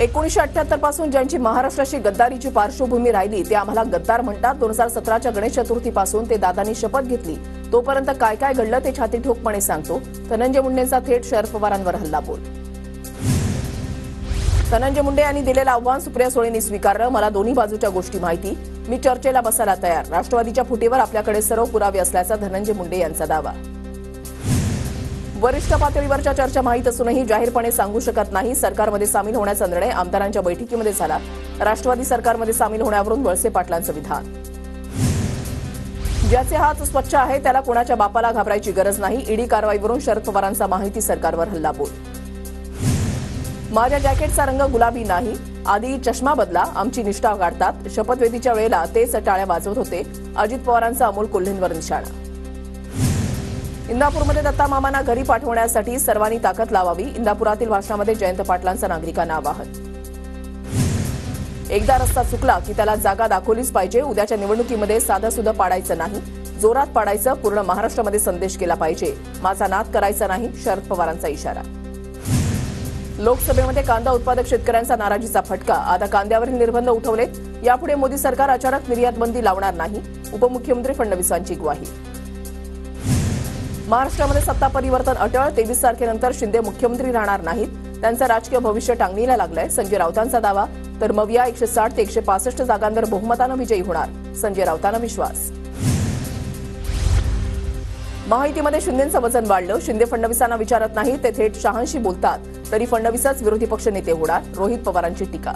1978 पासून ज्यांची महाराष्ट्राची गद्दारीची पार्श्वभूमी राहिली ते आम्हाला गद्दार म्हणतात। 2017च्या गणेश चतुर्थीपासून ते दादांनी शपथ घेतली तोपर्यंत काय काय घडलं ते छाती ठोकपणे सांगतो। धनंजय मुंडेंचा थेट शरद पवारांवर हल्लाबोल। धनंजय मुंडे यांनी दिलेलं आव्हान सुप्रिया सुळेंनी स्वीकारलं। मला दोन्ही बाजूच्या गोष्टी माहिती, मी चर्चेला बसायला तयार। राष्ट्रवादीच्या फुटीवर आपल्याकडे सर्व पुरावे असल्याचा धनंजय मुंडे यांचा दावा। वरिष्ठ पातळीवरच्या चर्चा माहीत असूनही जाहीरपणे सांगू शकत नाही। सरकारमध्ये सामील होण्याचा निर्णय आमदारांच्या बैठकीमध्ये झाला। राष्ट्रवादी सरकारमध्ये सामील होण्यावरून वळसे पाटलांचं विधान। ज्याचे हात स्वच्छ आहे त्याला कोणाच्या बापाला घाबरायची गरज नाही। ईडी कारवाईवरून शरद पवारांचा माहिती सरकारवर हल्लाबोल। माझ्या जॅकेटचा रंग गुलाबी नाही, आधी चष्मा बदला, आमची निष्ठा गाडतात। शपथविधीच्या वेळेला तेच टाळ्या वाजवत होते। अजित पवारांचा अमोल कोल्हेंवर निशाणा। इंदापूरमध्ये दत्ता मामांना घरी पाठवण्यासाठी सर्वांनी ताकद लावावी। इंदापुरातील भाषणामध्ये जयंत पाटलांचं नागरिकांना आवाहन। एकदा रस्ता चुकला की त्याला जागा दाखवलीच पाहिजे। उद्याच्या निवडणुकीमध्ये साधंसुधं पाडायचं नाही, जोरात पाडायचं। पूर्ण महाराष्ट्रामध्ये संदेश केला पाहिजे। माझा नाद करायचा नाही, शरद पवारांचा इशारा। लोकसभेमध्ये कांदा उत्पादक शेतकऱ्यांचा नाराजीचा फटका। आता कांद्यावरील निर्बंध उठवले। यापुढे मोदी सरकार अचानक निर्यात बंदी लावणार नाही। उपमुख्यमंत्री फडणवीसांची ग्वाही। महाराष्ट्रामध्ये सत्ता परिवर्तन अटळ। 23 तारखेनंतर शिंदे मुख्यमंत्री राहणार नाहीत, त्यांचं राजकीय भविष्य टांगणीला लागलंय। संजय राऊतांचा दावा। तर मविया 160 ते 165 जागांवर बहुमतानं विजयी होणार, संजय राऊतांना विश्वास। महायुतीमध्ये शिंदेंचं वजन वाढलं। शिंदे फडणवीसांना विचारत नाही, ते थेट शहांशी बोलतात। तरी फडणवीसच विरोधी पक्ष नेते होणार, रोहित पवारांची टीका।